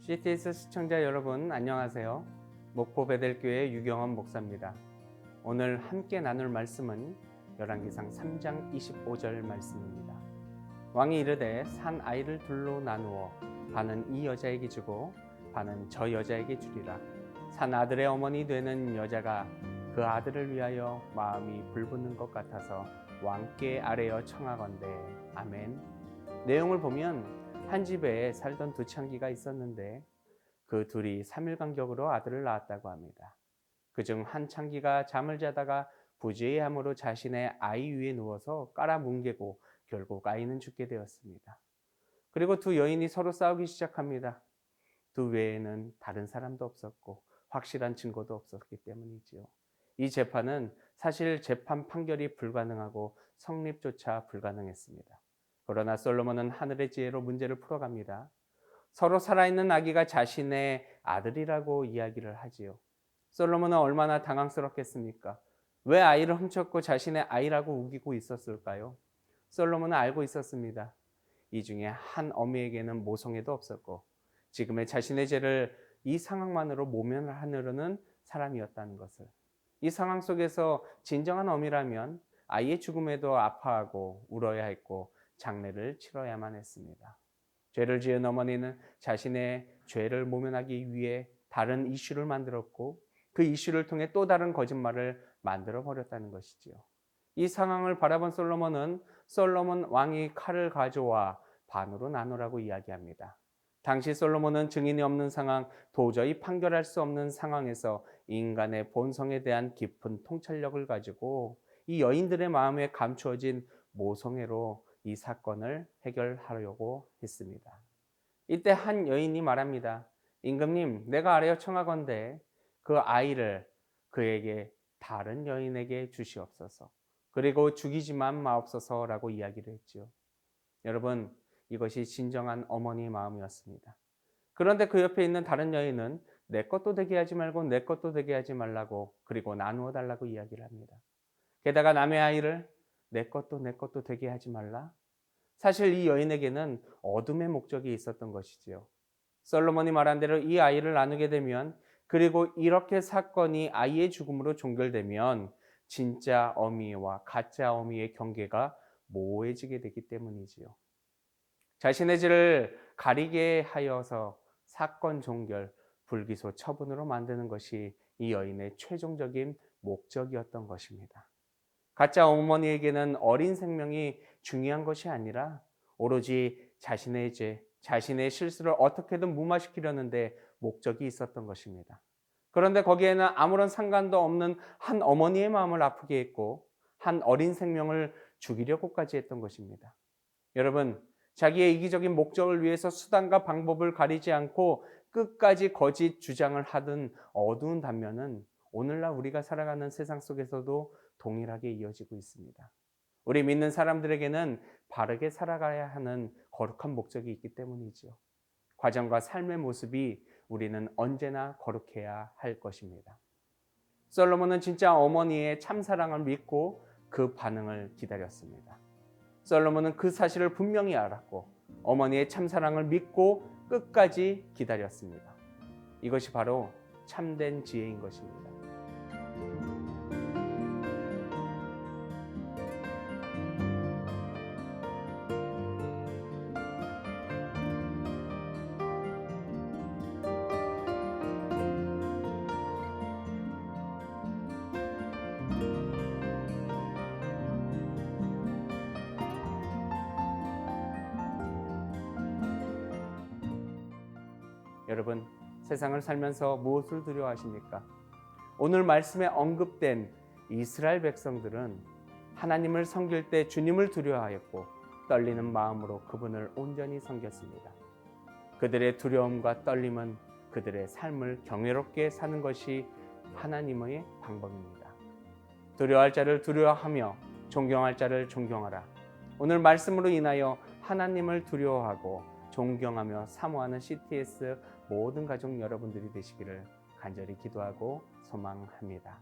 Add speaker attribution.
Speaker 1: CTS 시청자 여러분 안녕하세요. 목포 베델교회 유경원 목사입니다. 오늘 함께 나눌 말씀은 열왕기상 3장 25절 말씀입니다. 왕이 이르되 산 아이를 둘로 나누어 반은 이 여자에게 주고 반은 저 여자에게 주리라. 산 아들의 어머니 되는 여자가 그 아들을 위하여 마음이 불붙는 것 같아서 왕께 아뢰어 청하건대. 아멘. 내용을 보면 한 집에 살던 두 창기가 있었는데 그 둘이 3일 간격으로 아들을 낳았다고 합니다. 그중 한 창기가 잠을 자다가 부재함으로 자신의 아이 위에 누워서 깔아뭉개고 결국 아이는 죽게 되었습니다. 그리고 두 여인이 서로 싸우기 시작합니다. 두 외에는 다른 사람도 없었고 확실한 증거도 없었기 때문이지요. 이 재판은 사실 재판 판결이 불가능하고 성립조차 불가능했습니다. 그러나 솔로몬은 하늘의 지혜로 문제를 풀어갑니다. 서로 살아있는 아기가 자신의 아들이라고 이야기를 하지요. 솔로몬은 얼마나 당황스럽겠습니까? 왜 아이를 훔쳤고 자신의 아이라고 우기고 있었을까요? 솔로몬은 알고 있었습니다. 이 중에 한 어미에게는 모성애도 없었고 지금의 자신의 죄를 이 상황만으로 모면하려는 사람이었다는 것을. 이 상황 속에서 진정한 어미라면 아이의 죽음에도 아파하고 울어야 했고 장례를 치러야만 했습니다. 죄를 지은 어머니는 자신의 죄를 모면하기 위해 다른 이슈를 만들었고 그 이슈를 통해 또 다른 거짓말을 만들어 버렸다는 것이지요. 이 상황을 바라본 솔로몬 왕이 칼을 가져와 반으로 나누라고 이야기합니다. 당시 솔로몬은 증인이 없는 상황, 도저히 판결할 수 없는 상황에서 인간의 본성에 대한 깊은 통찰력을 가지고 이 여인들의 마음에 감추어진 모성애로 이 사건을 해결하려고 했습니다. 이때 한 여인이 말합니다. 임금님, 내가 아뢰어 청하건대 그 아이를 그에게 다른 여인에게 주시옵소서. 그리고 죽이지만 마옵소서라고 이야기를 했지요. 여러분, 이것이 진정한 어머니의 마음이었습니다. 그런데 그 옆에 있는 다른 여인은 내 것도 되게 하지 말고 내 것도 되게 하지 말라고 그리고 나누어 달라고 이야기를 합니다. 게다가 남의 아이를 내 것도 되게 하지 말라. 사실 이 여인에게는 어둠의 목적이 있었던 것이지요. 솔로몬이 말한 대로 이 아이를 나누게 되면 그리고 이렇게 사건이 아이의 죽음으로 종결되면 진짜 어미와 가짜 어미의 경계가 모호해지게 되기 때문이지요. 자신의 죄를 가리게 하여서 사건 종결, 불기소 처분으로 만드는 것이 이 여인의 최종적인 목적이었던 것입니다. 가짜 어머니에게는 어린 생명이 중요한 것이 아니라 오로지 자신의 죄, 자신의 실수를 어떻게든 무마시키려는데 목적이 있었던 것입니다. 그런데 거기에는 아무런 상관도 없는 한 어머니의 마음을 아프게 했고 한 어린 생명을 죽이려고까지 했던 것입니다. 여러분, 자기의 이기적인 목적을 위해서 수단과 방법을 가리지 않고 끝까지 거짓 주장을 하던 어두운 단면은 오늘날 우리가 살아가는 세상 속에서도 동일하게 이어지고 있습니다. 우리 믿는 사람들에게는 바르게 살아가야 하는 거룩한 목적이 있기 때문이죠. 과정과 삶의 모습이 우리는 언제나 거룩해야 할 것입니다. 솔로몬은 진짜 어머니의 참사랑을 믿고 그 반응을 기다렸습니다. 솔로몬은 그 사실을 분명히 알았고 어머니의 참사랑을 믿고 끝까지 기다렸습니다. 이것이 바로 참된 지혜인 것입니다. 여러분, 세상을 살면서 무엇을 두려워하십니까? 오늘 말씀에 언급된 이스라엘 백성들은 하나님을 섬길 때 주님을 두려워하였고 떨리는 마음으로 그분을 온전히 섬겼습니다. 그들의 두려움과 떨림은 그들의 삶을 경외롭게 사는 것이 하나님의 방법입니다. 두려워할 자를 두려워하며 존경할 자를 존경하라. 오늘 말씀으로 인하여 하나님을 두려워하고 존경하며 사모하는 CTS 모든 가족 여러분들이 되시기를 간절히 기도하고 소망합니다.